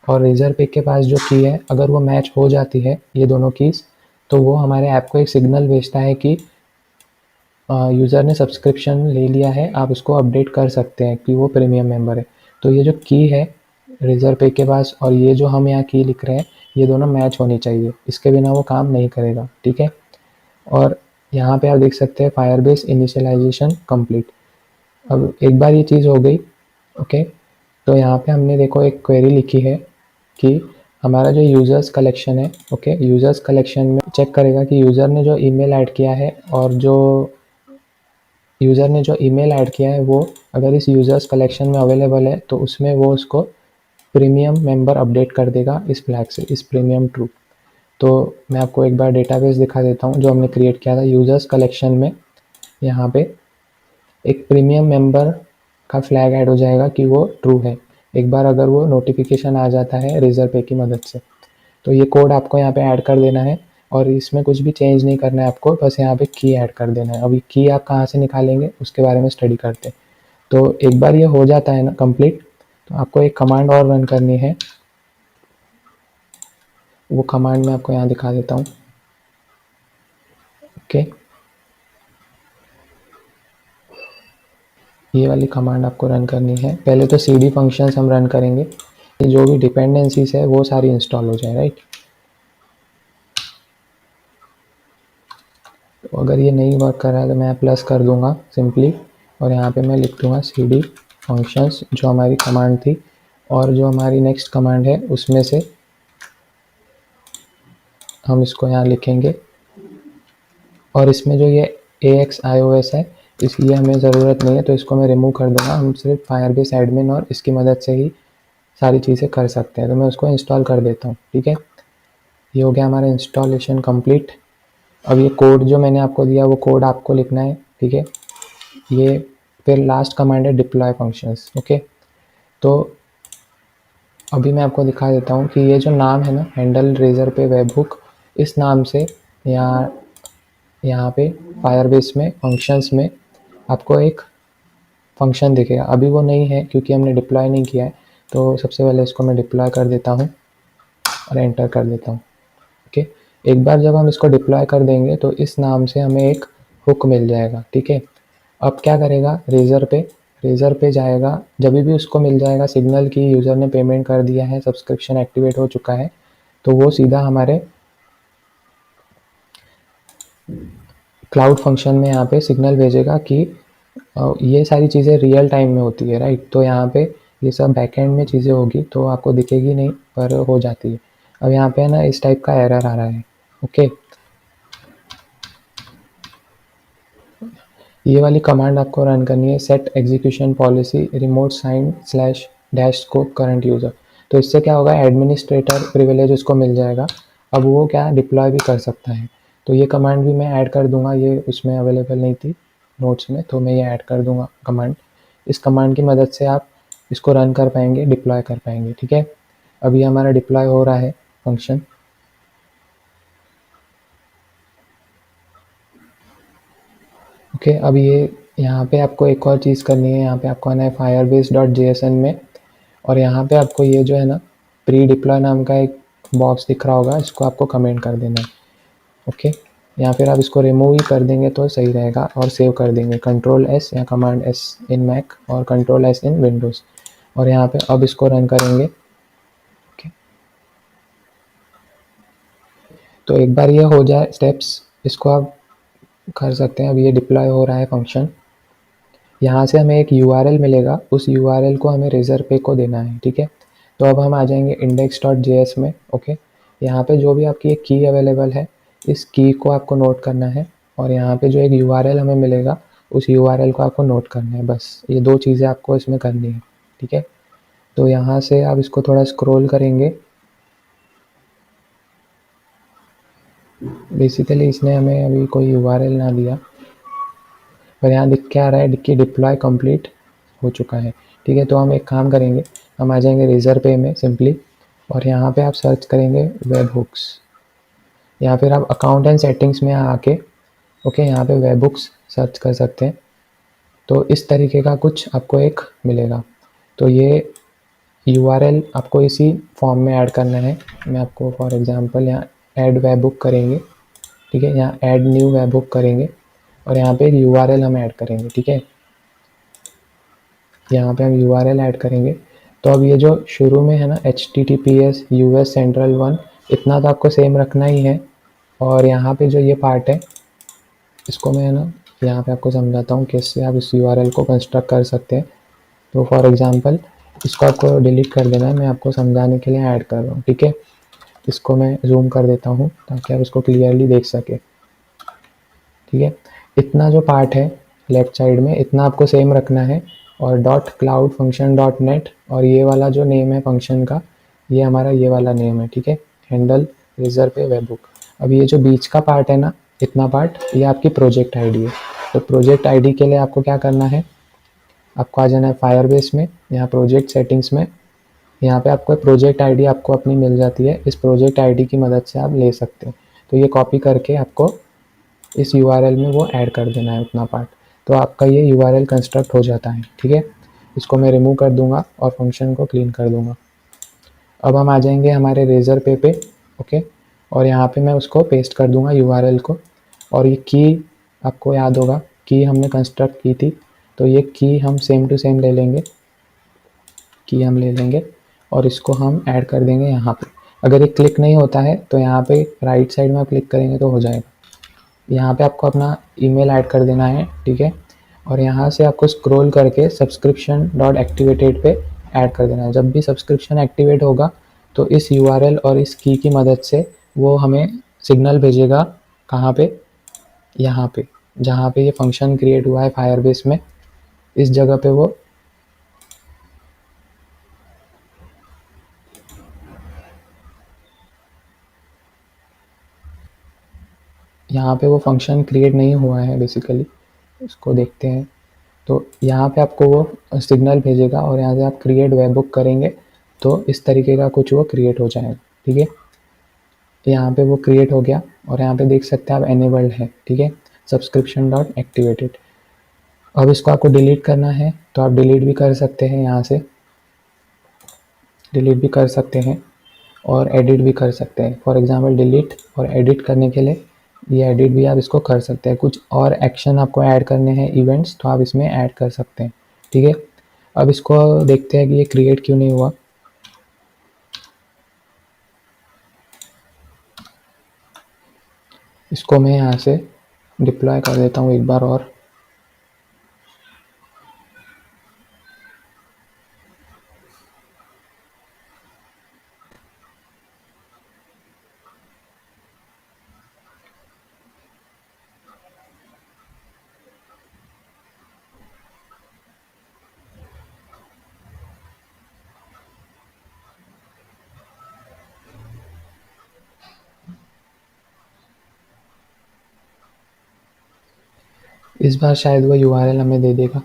और रेज़र पे के पास जो की है, अगर वो मैच हो जाती है ये दोनों कीज़, तो वो हमारे ऐप को एक सिग्नल भेजता है कि यूज़र ने सब्सक्रिप्शन ले लिया है, आप उसको अपडेट कर सकते हैं कि वो प्रीमियम मेंबर है। तो ये जो की है रेज़र पे के पास और ये जो हम यहाँ की लिख रहे हैं, ये दोनों मैच होनी चाहिए, इसके बिना वो काम नहीं करेगा, ठीक है। और यहाँ पे आप देख सकते हैं फायरबेस इनिशियलाइजेशन कंप्लीट। अब एक बार ये चीज़ हो गई, ओके, तो यहाँ पे हमने देखो एक क्वेरी लिखी है कि हमारा जो यूज़र्स कलेक्शन है, ओके, यूज़र्स कलेक्शन में चेक करेगा कि यूज़र ने जो ईमेल ऐड किया है और जो यूज़र ने जो ईमेल ऐड किया है वो अगर इस यूज़र्स कलेक्शन में अवेलेबल है तो उसमें वो उसको प्रीमियम मेंबर अपडेट कर देगा इस फ्लैग से, इस प्रीमियम ट्रू। तो मैं आपको एक बार डेटाबेस दिखा देता हूँ जो हमने क्रिएट किया था यूज़र्स कलेक्शन में। यहाँ पे एक प्रीमियम मेंबर का फ्लैग ऐड हो जाएगा कि वो ट्रू है, एक बार अगर वो नोटिफिकेशन आ जाता है रेज़र पे की मदद से। तो ये कोड आपको यहाँ पे ऐड कर देना है और इसमें कुछ भी चेंज नहीं करना है आपको, बस यहाँ पे की ऐड कर देना है। अभी की आप कहाँ से निकालेंगे उसके बारे में स्टडी करते हैं। तो एक बार ये हो जाता है ना कंप्लीट, तो आपको एक कमांड और रन करनी है। वो कमांड मैं आपको यहाँ दिखा देता हूँ, ओके। ये वाली कमांड आपको रन करनी है। पहले तो cd फंक्शंस हम रन करेंगे, जो भी डिपेंडेंसीज है वो सारी इंस्टॉल हो जाए, राइट। तो अगर ये नहीं वर्क कर रहा है तो मैं प्लस कर दूंगा सिंपली और यहाँ पे मैं लिख दूंगा cd फंक्शंस जो हमारी कमांड थी, और जो हमारी नेक्स्ट कमांड है उसमें से हम इसको यहाँ लिखेंगे। और इसमें जो ये AXIOS है इसकी हमें ज़रूरत नहीं है, तो इसको मैं रिमूव कर दूंगा। हम सिर्फ फायरबेस एडमिन और इसकी मदद से ही सारी चीज़ें कर सकते हैं। तो मैं उसको इंस्टॉल कर देता हूँ, ठीक है। ये हो गया हमारा इंस्टॉलेशन कंप्लीट। अब ये कोड जो मैंने आपको दिया वो कोड आपको लिखना है, ठीक है। ये फिर लास्ट कमांड है डिप्लॉय फंक्शंस, ओके। तो अभी मैं आपको दिखा देता हूँ कि ये जो नाम है ना, हैंडल रेज़र पे वेबहुक, इस नाम से यहाँ पे फायरबेस में फंक्शंस में आपको एक फंक्शन दिखेगा। अभी वो नहीं है क्योंकि हमने डिप्लॉय नहीं किया है, तो सबसे पहले इसको मैं डिप्लॉय कर देता हूँ और एंटर कर देता हूँ, ओके। एक बार जब हम इसको डिप्लॉय कर देंगे तो इस नाम से हमें एक हुक मिल जाएगा, ठीक है। अब क्या करेगा, रेज़र पे जाएगा, जब भी उसको मिल जाएगा सिग्नल कि यूज़र ने पेमेंट कर दिया है, सब्सक्रिप्शन एक्टिवेट हो चुका है, तो वो सीधा हमारे क्लाउड फंक्शन में यहाँ पे सिग्नल भेजेगा कि ये सारी चीज़ें रियल टाइम में होती है, राइट। तो यहाँ पे ये सब बैकएंड में चीज़ें होगी तो आपको दिखेगी नहीं पर हो जाती है। अब यहाँ पे ना इस टाइप का एरर आ रहा है, ओके। ये वाली कमांड आपको रन करनी है, set execution policy remote sign slash dash scope current user. तो इससे क्या होगा, एडमिनिस्ट्रेटर प्रिविलेज उसको मिल जाएगा, अब वो क्या डिप्लॉय भी कर सकता है। तो ये कमांड भी मैं ऐड कर दूंगा, ये उसमें अवेलेबल नहीं थी नोट्स में, तो मैं ये ऐड कर दूंगा कमांड। इस कमांड की मदद से आप इसको रन कर पाएंगे, डिप्लॉय कर पाएंगे, ठीक है। अभी हमारा डिप्लॉय हो रहा है फंक्शन, ओके। अब ये यहाँ पे आपको एक और चीज़ करनी है, यहाँ पे आपको आना है firebase.jsn में, और यहाँ पे आपको ये जो है ना प्री डिप्लॉय नाम का एक बॉक्स दिख रहा होगा, इसको आपको कमेंट कर देना है, ओके। या फिर आप इसको रिमूव ही कर देंगे तो सही रहेगा और सेव कर देंगे Ctrl+S या Command+S इन मैक और Ctrl+S इन विंडोज़, और यहाँ पे अब इसको रन करेंगे, ओके। तो एक बार ये हो जाए स्टेप्स, इसको आप कर सकते हैं। अब ये डिप्लॉय हो रहा है फंक्शन, यहाँ से हमें एक यूआरएल मिलेगा, उस यूआरएल को हमें रेज़र पे को देना है, ठीक है। तो अब हम आ जाएंगे index.js में, ओके। यहाँ पे जो भी आपकी एक की अवेलेबल है, इस की को आपको नोट करना है, और यहाँ पे जो एक यूआरएल हमें मिलेगा उस यूआरएल को आपको नोट करना है, बस ये दो चीज़ें आपको इसमें करनी है, ठीक है। तो यहाँ से आप इसको थोड़ा स्क्रॉल करेंगे, बेसिकली इसने हमें अभी कोई यूआरएल ना दिया, पर यहाँ दिख क्या रहा है कि डिप्लॉय कंप्लीट हो चुका है। ठीक है, तो हम एक काम करेंगे, हम आ जाएंगे रेजर पे में सिंपली, और यहाँ पे आप सर्च करेंगे वेब हुक्स, या फिर आप अकाउंट एंड सेटिंग्स में आके ओके यहाँ पे वेब हुक्स सर्च कर सकते हैं। तो इस तरीके का कुछ आपको एक मिलेगा। तो ये यूआरएल आपको इसी फॉर्म में ऐड करना है। मैं आपको फॉर एग्जांपल यहाँ ऐड वेब हुक करेंगे, ठीक है, यहाँ ऐड न्यू वेब हुक करेंगे और यहाँ पे एक यूआरएल हम ऐड करेंगे। ठीक है, यहाँ पे हम यूआरएल ऐड करेंगे। तो अब ये जो शुरू में है ना https US सेंट्रल 1, इतना तो आपको सेम रखना ही है। और यहाँ पे जो ये पार्ट है इसको मैं ना यहाँ पे आपको समझाता हूँ कैसे आप इस यूआरएल को कंस्ट्रक्ट कर सकते हैं। तो फॉर एग्जांपल इसको आपको डिलीट कर देना है, मैं आपको समझाने के लिए ऐड कर रहा हूँ। ठीक है, इसको मैं जूम कर देता हूँ ताकि आप इसको क्लियरली देख सकें। ठीक है, इतना जो पार्ट है लेफ्ट साइड में इतना आपको सेम रखना है, और dot cloud function dot net, और ये वाला जो नेम है फंक्शन का ये हमारा ये वाला नेम है। ठीक है, हैंडल रेजर पे वेब बुक। अब ये जो बीच का पार्ट है ना इतना पार्ट, ये आपकी प्रोजेक्ट आईडी है। तो प्रोजेक्ट आईडी के लिए आपको क्या करना है, आपको आ जाना है फायरबेस में, यहाँ प्रोजेक्ट सेटिंग्स में, यहाँ पे आपको प्रोजेक्ट आईडी आपको अपनी मिल जाती है, इस प्रोजेक्ट आईडी की मदद से आप ले सकते हैं। तो ये कॉपी करके आपको इस यूआरएल में वो ऐड कर देना है उतना पार्ट, तो आपका ये यूआरएल कंस्ट्रक्ट हो जाता है। ठीक है, इसको मैं रिमूव कर दूंगा और फंक्शन को क्लीन कर दूंगा। अब हम आ जाएंगे हमारे रेजर पे ओके, और यहाँ पे मैं उसको पेस्ट कर दूंगा यूआरएल को। और ये की आपको याद होगा की हमने कंस्ट्रक्ट की थी, तो ये की हम सेम टू सेम ले लेंगे, की हम ले लेंगे और इसको हम ऐड कर देंगे यहाँ पे। अगर ये क्लिक नहीं होता है तो यहाँ पे राइट साइड में आप क्लिक करेंगे तो हो जाएगा। यहाँ पे आपको अपना ईमेल ऐड कर देना है। ठीक है, और यहाँ से आपको स्क्रॉल करके सब्सक्रिप्शन डॉट एक्टिवेटेड पे ऐड कर देना है। जब भी सब्सक्रिप्शन एक्टिवेट होगा तो इस यूआरएल और इस की मदद से वो हमें सिग्नल भेजेगा। कहाँ पे, यहाँ पे जहाँ पे ये फंक्शन क्रिएट हुआ है फायरबेस में, इस जगह पे वो यहाँ पे वो फंक्शन क्रिएट नहीं हुआ है बेसिकली, उसको देखते हैं। तो यहाँ पे आपको वो सिग्नल भेजेगा और यहाँ से आप क्रिएट वेब बुक करेंगे तो इस तरीके का कुछ वो क्रिएट हो जाएगा। ठीक है, यहाँ पे वो क्रिएट हो गया और यहाँ पे देख सकते हैं आप एनेबल्ड है। ठीक है, सब्सक्रिप्शन डॉट एक्टिवेटेड। अब इसको आपको डिलीट करना है तो आप डिलीट भी कर सकते हैं, यहाँ से डिलीट भी कर सकते हैं और एडिट भी कर सकते हैं। फॉर एग्जांपल डिलीट और एडिट करने के लिए ये एडिट भी आप इसको कर सकते हैं। कुछ और एक्शन आपको ऐड करने हैं इवेंट्स तो आप इसमें ऐड कर सकते हैं। ठीक है, अब इसको देखते हैं कि ये क्रिएट क्यों नहीं हुआ। इसको मैं यहाँ से डिप्लॉय कर देता हूँ एक बार और। इस बार शायद वो यूआरएल हमें दे देगा।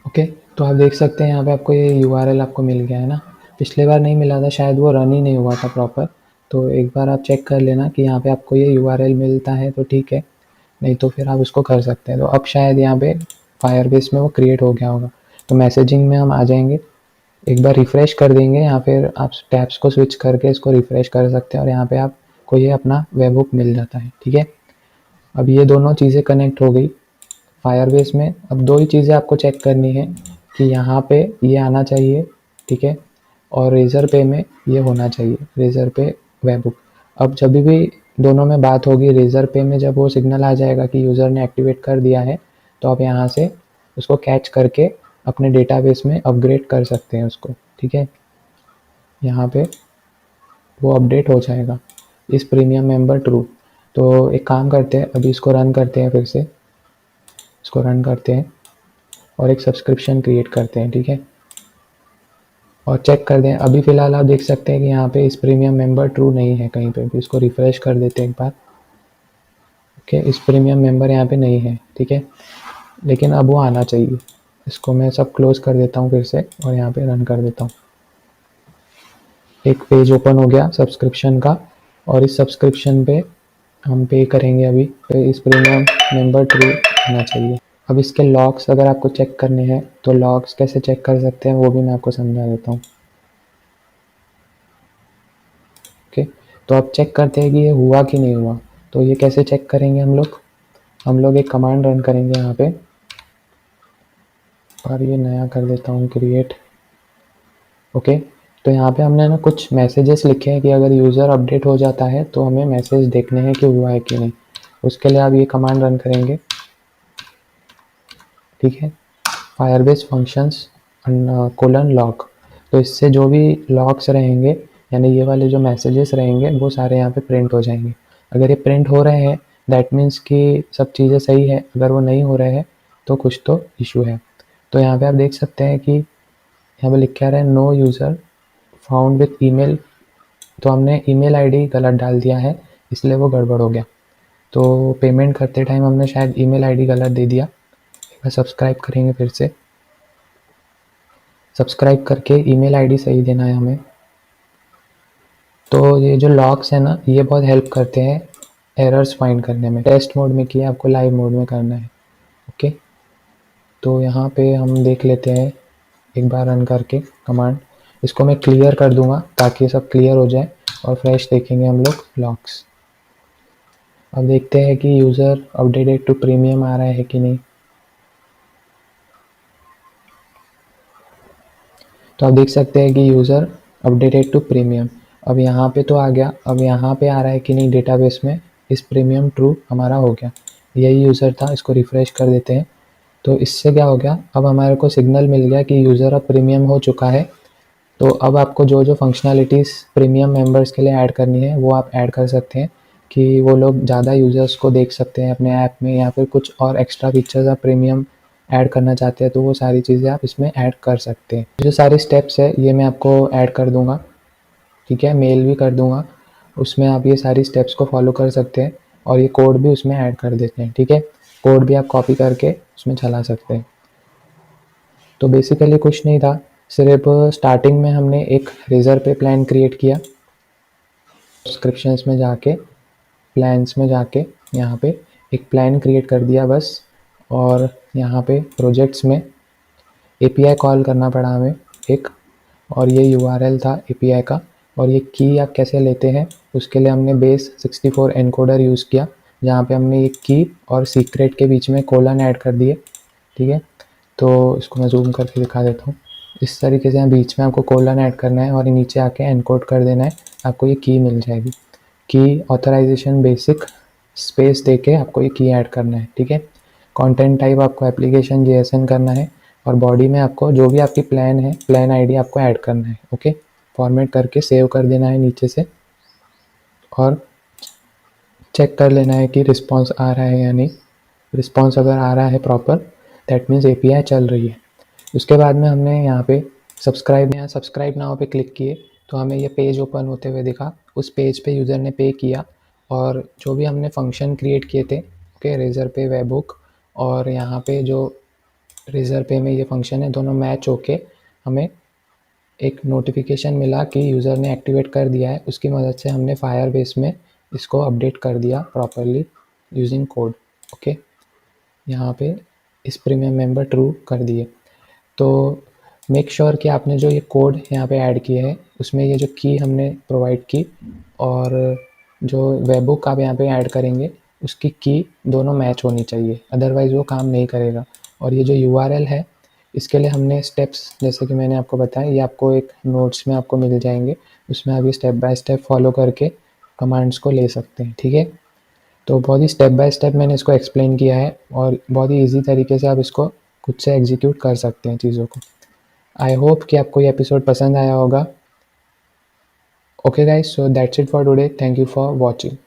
ओके, तो आप देख सकते हैं यहाँ पे आपको ये यूआरएल आपको मिल गया है ना। पिछले बार नहीं मिला था, शायद वो रन ही नहीं हुआ था प्रॉपर। तो एक बार आप चेक कर लेना कि यहाँ पे आपको ये यूआरएल मिलता है तो ठीक है, नहीं तो फिर आप उसको कर सकते हैं। तो अब शायद यहाँ पे फायरबेस में वो क्रिएट हो गया होगा। तो मैसेजिंग में हम आ जाएंगे, एक बार रिफ़्रेश कर देंगे या फिर आप टैब्स को स्विच करके इसको रिफ़्रेश कर सकते हैं और यहाँ पे आपको ये अपना वेब हुक मिल जाता है। ठीक है, अब ये दोनों चीज़ें कनेक्ट हो गई फायरबेस में। अब दो ही चीज़ें आपको चेक करनी है कि यहाँ पे ये आना चाहिए, ठीक है, और रेजर पे में ये होना चाहिए, रेजर पे वेब हुक। अब जब भी दोनों में बात होगी, रेजर पे में जब वो सिग्नल आ जाएगा कि यूज़र ने एक्टिवेट कर दिया है तो आप यहाँ से उसको कैच करके अपने डेटाबेस में अपग्रेड कर सकते हैं उसको। ठीक है, यहाँ पे वो अपडेट हो जाएगा इस प्रीमियम मेंबर ट्रू। तो एक काम करते हैं, अभी इसको रन करते हैं, फिर से इसको रन करते हैं। और एक सब्सक्रिप्शन क्रिएट करते हैं, ठीक है। और चेक कर दें, अभी फ़िलहाल आप देख सकते हैं कि यहाँ पे इस प्रीमियम मेंबर ट्रू नहीं है कहीं पे भी। इसको रिफ़्रेश कर देते हैं एक बार। ओके, इस प्रीमियम मेंबर यहाँ पे नहीं है, ठीक है, लेकिन अब वो आना चाहिए। इसको मैं सब क्लोज़ कर देता हूँ फिर से और यहाँ पे रन कर देता हूँ। एक पेज ओपन हो गया सब्सक्रिप्शन का, और इस सब्सक्रिप्शन पे हम पे करेंगे अभी। तो इस प्रीमियम मेंबर ट्रू आना चाहिए। अब इसके लॉग्स अगर आपको चेक करने हैं तो लॉग्स कैसे चेक कर सकते हैं वो भी मैं आपको समझा देता हूँ। ओके, तो आप चेक करते हैं कि ये हुआ कि नहीं हुआ। तो ये कैसे चेक करेंगे हम लोग एक कमांड रन करेंगे यहाँ पे, और ये नया कर देता हूँ क्रिएट। ओके, तो यहाँ पे हमने ना कुछ मैसेजेस लिखे हैं कि अगर यूज़र अपडेट हो जाता है तो हमें मैसेज देखने हैं कि हुआ है कि नहीं। उसके लिए आप ये कमांड रन करेंगे, ठीक है, फायरबेस फंक्शंस कोलन लॉग। तो इससे जो भी लॉग्स रहेंगे, यानी ये वाले जो मैसेजेस रहेंगे, वो सारे यहाँ पे प्रिंट हो जाएंगे। अगर ये प्रिंट हो रहे हैं दैट मीन्स कि सब चीज़ें सही है। अगर वो नहीं हो रहे हैं तो कुछ तो इशू है। तो यहाँ पे आप देख सकते हैं कि यहाँ पे लिखा रहा है no user found with email. तो हमने ईमेल आईडी गलत डाल दिया है, इसलिए वो गड़बड़ हो गया। तो पेमेंट करते टाइम हमने शायद ईमेल आईडी गलत दे दिया। सब्सक्राइब करेंगे फिर से, सब्सक्राइब करके ईमेल आईडी सही देना है हमें। तो ये जो लॉग्स है ना, ये बहुत हेल्प करते हैं एरर्स फाइंड करने में। टेस्ट मोड में किया, आपको लाइव मोड में करना है। ओके, तो यहाँ पे हम देख लेते हैं एक बार रन करके कमांड। इसको मैं क्लियर कर दूंगा ताकि सब क्लियर हो जाए, और फ्रेश देखेंगे हम लोग लॉग्स। अब देखते हैं कि यूज़र अपडेटेड टू प्रीमियम आ रहा है कि नहीं। तो आप देख सकते हैं कि यूज़र अपडेटेड टू प्रीमियम। अब यहाँ पे तो आ गया, अब यहाँ पे आ रहा है कि नहीं डेटाबेस में इस प्रीमियम ट्रू हमारा हो गया। यही यूज़र था, इसको रिफ़्रेश कर देते हैं। तो इससे क्या हो गया, अब हमारे को सिग्नल मिल गया कि यूज़र अब प्रीमियम हो चुका है। तो अब आपको जो जो फंक्शनैलिटीज़ प्रीमियम मेंबर्स के लिए ऐड करनी है वो आप ऐड कर सकते हैं, कि वो लोग ज़्यादा यूज़र्स को देख सकते हैं अपने ऐप में, या फिर कुछ और एक्स्ट्रा फीचर्स आप प्रीमियम ऐड करना चाहते हैं तो वो सारी चीज़ें आप इसमें ऐड कर सकते हैं। जो सारे स्टेप्स है ये मैं आपको ऐड कर दूँगा, ठीक है, मेल भी कर दूँगा। उसमें आप ये सारी स्टेप्स को फॉलो कर सकते हैं, और ये कोड भी उसमें ऐड कर देते हैं, ठीक है। कोड भी आप कॉपी करके उसमें चला सकते हैं। तो बेसिकली कुछ नहीं था, सिर्फ स्टार्टिंग में हमने एक रेज़र पे प्लान क्रिएट किया। सब्सक्रिप्शंस में जाके, प्लान्स में जाके यहाँ पे एक प्लान क्रिएट कर दिया बस। और यहाँ पे प्रोजेक्ट्स में एपीआई कॉल करना पड़ा हमें एक, और ये यूआरएल था एपीआई का। और ये की आप कैसे लेते हैं उसके लिए हमने बेस 64 एनकोडर यूज़ किया, जहाँ पे हमने एक की और सीक्रेट के बीच में कोलन ऐड कर दिए, ठीक है। तो इसको मैं जूम करके दिखा देता हूँ। इस तरीके से बीच में आपको कोलन ऐड करना है और नीचे आके एनकोड कर देना है, आपको ये की मिल जाएगी। की ऑथराइजेशन बेसिक स्पेस दे के आपको ये की ऐड करना है, ठीक है। कंटेंट टाइप आपको एप्लीकेशन जेएसएन करना है, और बॉडी में आपको जो भी आपकी प्लान है, प्लान आईडी आपको ऐड करना है। ओके, फॉर्मेट करके सेव कर देना है नीचे से, और चेक कर लेना है कि रिस्पॉन्स आ रहा है या नहीं। रिस्पॉन्स अगर आ रहा है प्रॉपर, दैट मीन्स एपीआई चल रही है। उसके बाद में हमने यहाँ पे सब्सक्राइब नाउ पे क्लिक किए तो हमें ये पेज ओपन होते हुए दिखा। उस पेज पे यूज़र ने पे किया, और जो भी हमने फंक्शन क्रिएट किए थे, ओके, रेज़र पे वेबहुक और यहाँ पे जो रेज़र पे में ये फंक्शन है, दोनों मैच होके हमें एक नोटिफिकेशन मिला कि यूज़र ने एक्टिवेट कर दिया है। उसकी मदद से हमने फायरबेस में इसको अपडेट कर दिया प्रॉपरली यूजिंग कोड। ओके, यहाँ पे इस प्रीमियम मेंबर ट्रू कर दिए। तो मेक श्योर कि आपने जो ये कोड यहाँ पे ऐड किए हैं उसमें ये जो की हमने प्रोवाइड की, और जो वेबहुक आप यहाँ पे ऐड करेंगे उसकी की दोनों मैच होनी चाहिए, अदरवाइज़ वो काम नहीं करेगा। और ये जो यूआरएल है इसके लिए हमने स्टेप्स, जैसे कि मैंने आपको बताया, ये आपको एक नोट्स में आपको मिल जाएंगे। उसमें आप ये स्टेप बाय स्टेप फॉलो करके कमांड्स को ले सकते हैं, ठीक है। तो बहुत ही स्टेप बाय स्टेप मैंने इसको एक्सप्लेन किया है, और बहुत ही ईजी तरीके से आप इसको खुद से एग्जीक्यूट कर सकते हैं चीज़ों को। आई होप कि आपको ये एपिसोड पसंद आया होगा। Okay guys, so that's it for today. Thank you for watching.